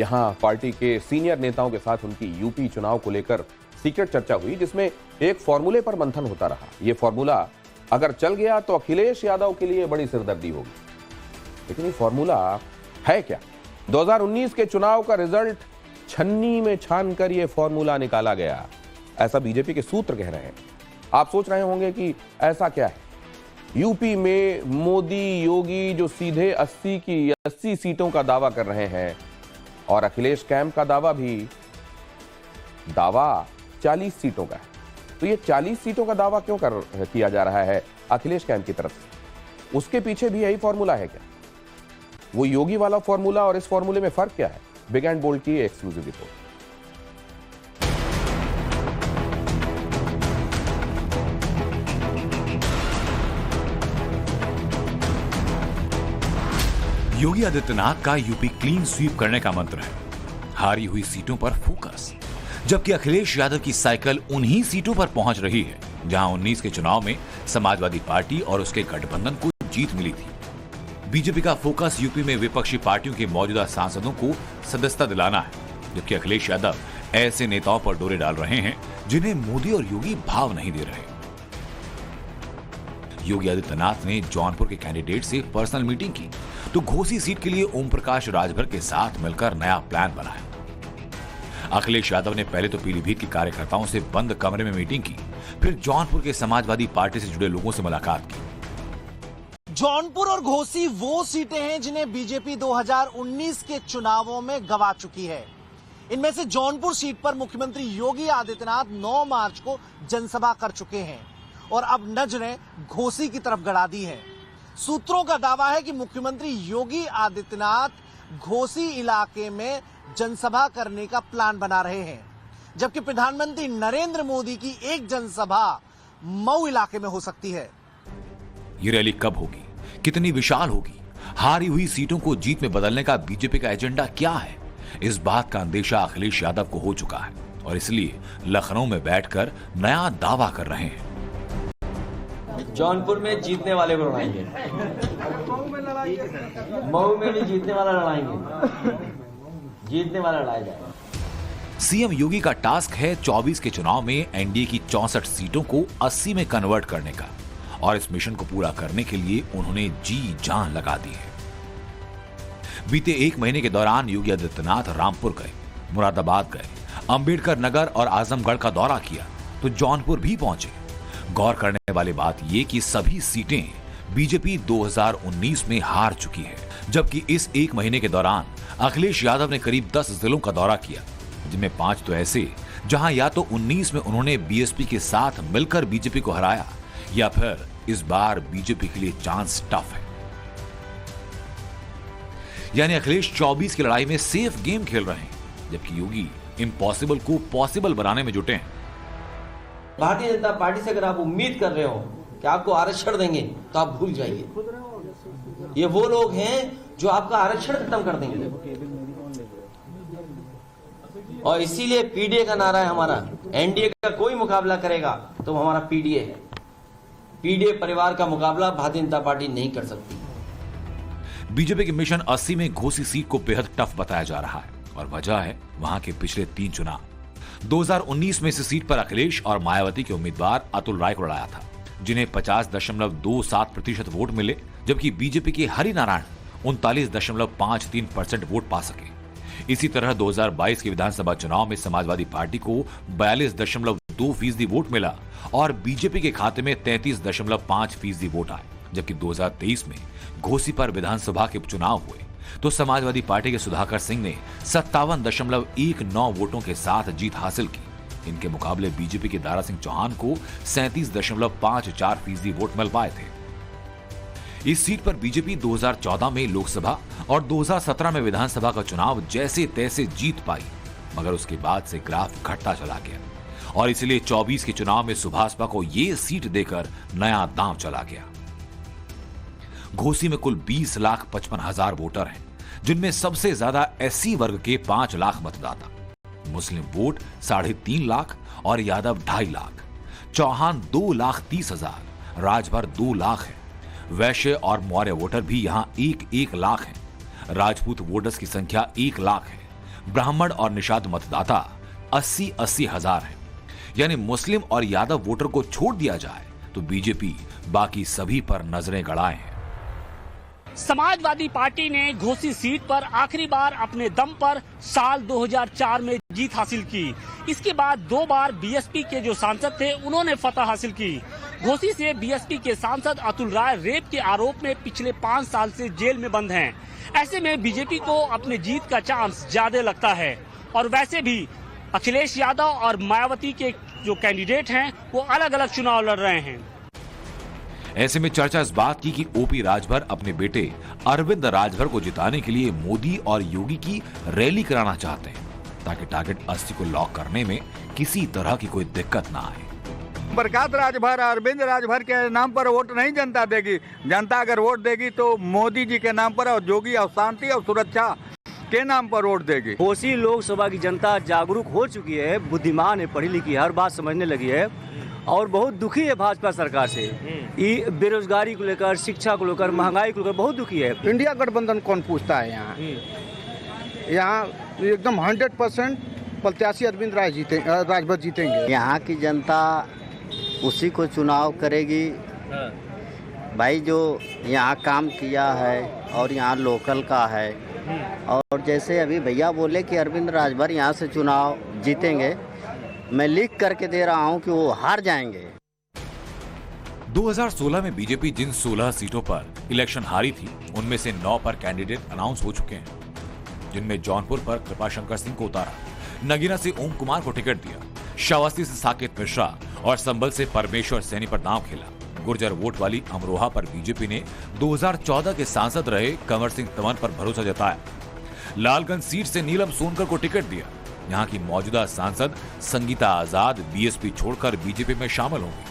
यहाँ पार्टी के सीनियर नेताओं के साथ उनकी यूपी चुनाव को लेकर सीक्रेट चर्चा हुई, जिसमें एक फॉर्मूले पर मंथन होता रहा। ये फॉर्मूला अगर चल गया तो अखिलेश यादव के लिए बड़ी सिरदर्दी होगी। लेकिन ये फॉर्मूला है क्या? 2019 के चुनाव का रिजल्ट छन्नी में छानकर ये फॉर्मूला निकाला गया, ऐसा बीजेपी के सूत्र कह रहे हैं। आप सोच रहे होंगे कि ऐसा क्या है। यूपी में मोदी योगी जो सीधे 80 की 80 सीटों का दावा कर रहे हैं, और अखिलेश कैंप का दावा 40 सीटों का है। तो ये 40 सीटों का दावा क्यों किया जा रहा है अखिलेश कैंप की तरफ से? उसके पीछे भी यही फॉर्मूला है क्या? वो योगी वाला फॉर्मूला और इस फॉर्मूले में फर्क क्या है? बिग एंड बोल्ड की एक्सक्लूसिव रिपोर्ट। योगी आदित्यनाथ का यूपी क्लीन स्वीप करने का मंत्र है, हारी हुई सीटों पर फोकस। जबकि अखिलेश यादव की साइकिल उन्हीं सीटों पर पहुंच रही है जहां 19 के चुनाव में समाजवादी पार्टी और उसके गठबंधन को जीत मिली थी। बीजेपी का फोकस यूपी में विपक्षी पार्टियों के मौजूदा सांसदों को सदस्यता दिलाना है, जबकि अखिलेश यादव ऐसे नेताओं पर डोरे डाल रहे हैं जिन्हें मोदी और योगी भाव नहीं दे रहे। योगी आदित्यनाथ ने जौनपुर के कैंडिडेट से पर्सनल मीटिंग की तो घोसी सीट के लिए ओम प्रकाश राजभर के साथ मिलकर नया प्लान बनाया। अखिलेश यादव ने पहले तो पीलीभीत के कार्यकर्ताओं से बंद कमरे में मीटिंग की, फिर जौनपुर के समाजवादी पार्टी से जुड़े लोगों से मुलाकात की। जौनपुर और घोसी वो सीटें हैं जिन्हें बीजेपी 2019 के चुनावों में गंवा चुकी है। इनमें से जौनपुर सीट पर मुख्यमंत्री योगी आदित्यनाथ 9 मार्च को जनसभा कर चुके हैं और अब नजरें घोसी की तरफ गड़ा दी हैं। सूत्रों का दावा है कि मुख्यमंत्री योगी आदित्यनाथ घोसी इलाके में जनसभा करने का प्लान बना रहे हैं, जबकि प्रधानमंत्री नरेंद्र मोदी की एक जनसभा मऊ इलाके में हो सकती है। ये रैली कब होगी, कितनी विशाल होगी, हारी हुई सीटों को जीत में बदलने का बीजेपी का एजेंडा क्या है, इस बात का अंदेशा अखिलेश यादव को हो चुका है और इसलिए लखनऊ में बैठकर नया दावा कर रहे हैं। जौनपुर में जीतने वाले को लड़ाएंगे, मऊ में भी जीतने वाला लड़ाएंगे, जीतने वाला लड़ाया जाएगा। सीएम योगी का टास्क है 24 के चुनाव में एनडीए की 64 सीटों को 80 में कन्वर्ट करने का, और इस मिशन को पूरा करने के लिए उन्होंने जी जान लगा दी है। बीते 1 महीने के दौरान योगी आदित्यनाथ रामपुर गए, मुरादाबाद गए, अंबेडकर नगर और आजमगढ़ का दौरा किया तो जौनपुर भी पहुंचे। गौर करने वाली बात यह कि सभी सीटें बीजेपी 2019 में हार चुकी है, जबकि इस 1 महीने के दौरान अखिलेश यादव ने करीब 10 जिलों का दौरा किया, जिनमें 5 तो ऐसे जहां या तो 19 में उन्होंने बीएसपी के साथ मिलकर बीजेपी को हराया, या फिर इस बार बीजेपी के लिए चांस टफ है। यानी अखिलेश 24 की लड़ाई में सेफ गेम खेल रहे हैं, जबकि योगी इम्पॉसिबल को पॉसिबल बनाने में जुटे हैं। भारतीय जनता पार्टी से अगर आप उम्मीद कर रहे हो कि आपको आरक्षण देंगे तो आप भूल जाइए। ये वो लोग हैं जो आपका आरक्षण खत्म कर देंगे, और इसीलिए पीडीए का नारा है हमारा। एनडीए का कोई मुकाबला करेगा तो हमारा पीडीए है। पीडीए परिवार का मुकाबला भारतीय जनता पार्टी नहीं कर सकती। बीजेपी के मिशन 80 में घोसी सीट को बेहद टफ बताया जा रहा है, और वजह है वहां के पिछले 3 चुनाव। 2019 में इस सीट पर अखिलेश और मायावती के उम्मीदवार अतुल राय को लड़ाया था, जिन्हें 50.27% वोट मिले, जबकि बीजेपी के हरिनारायण 39.53% वोट पा सके। इसी तरह 2022 के विधानसभा चुनाव में समाजवादी पार्टी को 42.2% वोट मिला और बीजेपी के खाते में 33.5% वोट आए, जबकि 2023 में घोसी पर विधानसभा के चुनाव हुए तो समाजवादी पार्टी के सुधाकर सिंह ने 57.19 वोटों के साथ जीत हासिल की। इनके मुकाबले बीजेपी के दारा सिंह चौहान को 37.54% वोट मिल पाए थे। इस सीट पर बीजेपी 2014 में लोकसभा और 2017 में विधानसभा का चुनाव जैसे तैसे जीत पाई, मगर उसके बाद से ग्राफ घटता चला गया और इसलिए 24 के चुनाव में सुभाषपा को यह सीट देकर नया दांव चला गया। घोसी में कुल 20,55,000 वोटर हैं, जिनमें सबसे ज्यादा एससी वर्ग के 5 लाख मतदाता, मुस्लिम वोट 3.5 लाख और यादव 2.5 लाख, चौहान 2,30,000, राजभर 2 लाख है। वैश्य और मौर्य वोटर भी यहां 1-1 लाख हैं। राजपूत वोटर्स की संख्या 1 लाख है। ब्राह्मण और निषाद मतदाता 80-80 हजार हैं। यानी मुस्लिम और यादव वोटर को छोड़ दिया जाए तो बीजेपी बाकी सभी पर नजरें गड़ाए हैं। समाजवादी पार्टी ने घोसी सीट पर आखिरी बार अपने दम पर साल 2004 में जीत हासिल की। इसके बाद 2 बार बीएसपी के जो सांसद थे उन्होंने फतह हासिल की। घोसी से बीएसपी के सांसद अतुल राय रेप के आरोप में पिछले 5 साल से जेल में बंद हैं। ऐसे में बीजेपी को अपने जीत का चांस ज्यादा लगता है। और वैसे भी अखिलेश यादव और मायावती के जो कैंडिडेट हैं वो अलग अलग चुनाव लड़ रहे हैं। ऐसे में चर्चा इस बात की कि ओपी राजभर अपने बेटे अरविंद राजभर को जिताने के लिए मोदी और योगी की रैली कराना चाहते हैं ताकि टारगेट 80 को लॉक करने में किसी तरह की कोई दिक्कत ना आए। बरकत राजभर, अरविंद राजभर के नाम पर वोट नहीं जनता देगी। जनता अगर वोट देगी तो मोदी जी के नाम पर और योगी और शांति और सुरक्षा के नाम पर वोट देगी। घोसी लोकसभा की जनता जागरूक हो चुकी है, बुद्धिमान है, पढ़ी लिखी है, हर बात समझने लगी है और बहुत दुखी है भाजपा सरकार से। बेरोजगारी को लेकर, शिक्षा को लेकर, महंगाई को लेकर बहुत दुखी है। इंडिया गठबंधन कौन पूछता है यहाँ एकदम 100% प्रत्याशी अरविंद राजभर जीतेंगे। यहाँ की जनता उसी को चुनाव करेगी भाई जो यहाँ काम किया है और यहाँ लोकल का है। और जैसे अभी भैया बोले कि अरविंद राजभर यहाँ से चुनाव जीतेंगे, मैं लिख करके दे रहा हूँ कि वो हार जाएंगे। 2016 में बीजेपी जिन 16 सीटों पर इलेक्शन हारी थी उनमें से 9 पर कैंडिडेट अनाउंस हो चुके हैं, जिनमें जौनपुर पर कृपाशंकर सिंह को उतारा, नगीना से ओम कुमार को टिकट दिया, श्रावस्ती से साकेत मिश्रा और संभल से परमेश्वर सैनी पर दांव खेला। गुर्जर वोट वाली अमरोहा पर बीजेपी ने 2014 के सांसद रहे कंवर सिंह तमन पर भरोसा जताया। लालगंज सीट से नीलम सोनकर को टिकट दिया। यहाँ की मौजूदा सांसद संगीता आजाद बीएसपी छोड़कर बीजेपी में शामिल होंगी।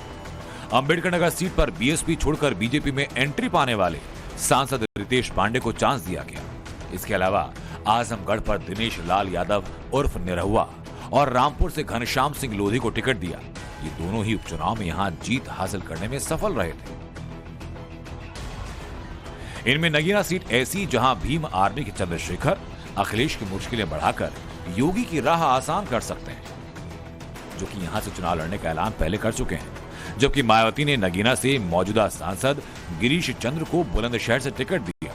अंबेडकर नगर सीट पर बीएसपी छोड़कर बीजेपी में एंट्री पाने वाले सांसद रितेश पांडे को चांस दिया गया। इसके अलावा आजमगढ़ पर दिनेश लाल यादव उर्फ निरहुआ और रामपुर से घनश्याम सिंह लोधी को टिकट दिया। ये दोनों ही उपचुनाव में यहां जीत हासिल करने में सफल रहे थे। इनमें नगीना सीट ऐसी जहां भीम आर्मी के चंद्रशेखर अखिलेश की मुश्किलें बढ़ाकर योगी की राह आसान कर सकते हैं, जो कि यहां से चुनाव लड़ने का ऐलान पहले कर चुके हैं। जबकि मायावती ने नगीना से मौजूदा सांसद गिरीश चंद्र को बुलंदशहर से टिकट दिया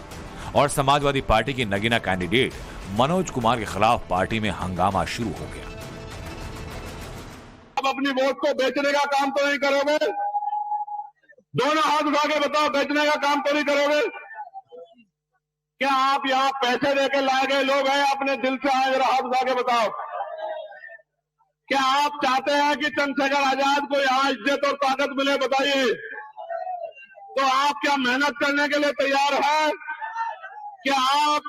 और समाजवादी पार्टी के नगीना कैंडिडेट मनोज कुमार के खिलाफ पार्टी में हंगामा शुरू हो गया। अब अपनी वोट को बेचने का काम तो नहीं करोगे? दोनों हाथ उठा के बताओ, बेचने का काम तो नहीं करोगे? क्या आप यहाँ पैसे देके लाए गए लोग हैं, अपने दिल से आए? जरा हाथ उठा के बताओ। क्या आप चाहते हैं कि चंद्रशेखर आजाद को यहाँ इज्जत और ताकत मिले? बताइए। तो आप क्या मेहनत करने के लिए तैयार हैं? क्या आप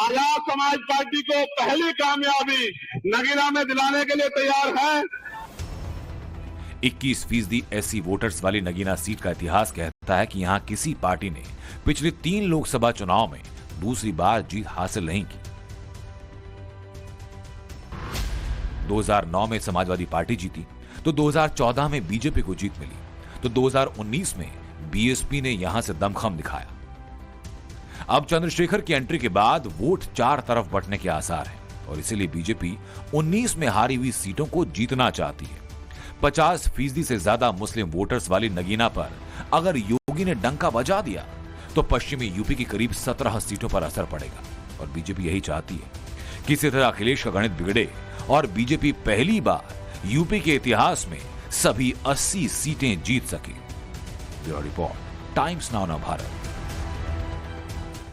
आजाद समाज पार्टी को पहली कामयाबी नगीना में दिलाने के लिए तैयार हैं? 21% एससी वोटर्स वाली नगीना सीट का इतिहास कहता है कि यहां किसी पार्टी ने पिछले 3 लोकसभा चुनाव में दूसरी बार जीत हासिल नहीं की। 2009 में समाजवादी पार्टी जीती तो 2014 में बीजेपी को जीत मिली, तो 2019 में बीएसपी ने यहां से दमखम दिखाया। अब चंद्रशेखर की एंट्री के बाद वोट 4 तरफ बंटने के आसार हैं और इसीलिए बीजेपी 19 में हारी हुई सीटों को जीतना चाहती है। 50% से ज्यादा मुस्लिम वोटर्स वाली नगीना पर अगर योगी ने डंका बजा दिया तो पश्चिमी यूपी की करीब 17 सीटों पर असर पड़ेगा और बीजेपी यही चाहती है कि इसी तरह अखिलेश का गणित बिगड़े और बीजेपी पहली बार यूपी के इतिहास में सभी 80 सीटें जीत सके। Bureau report, times now Bharat.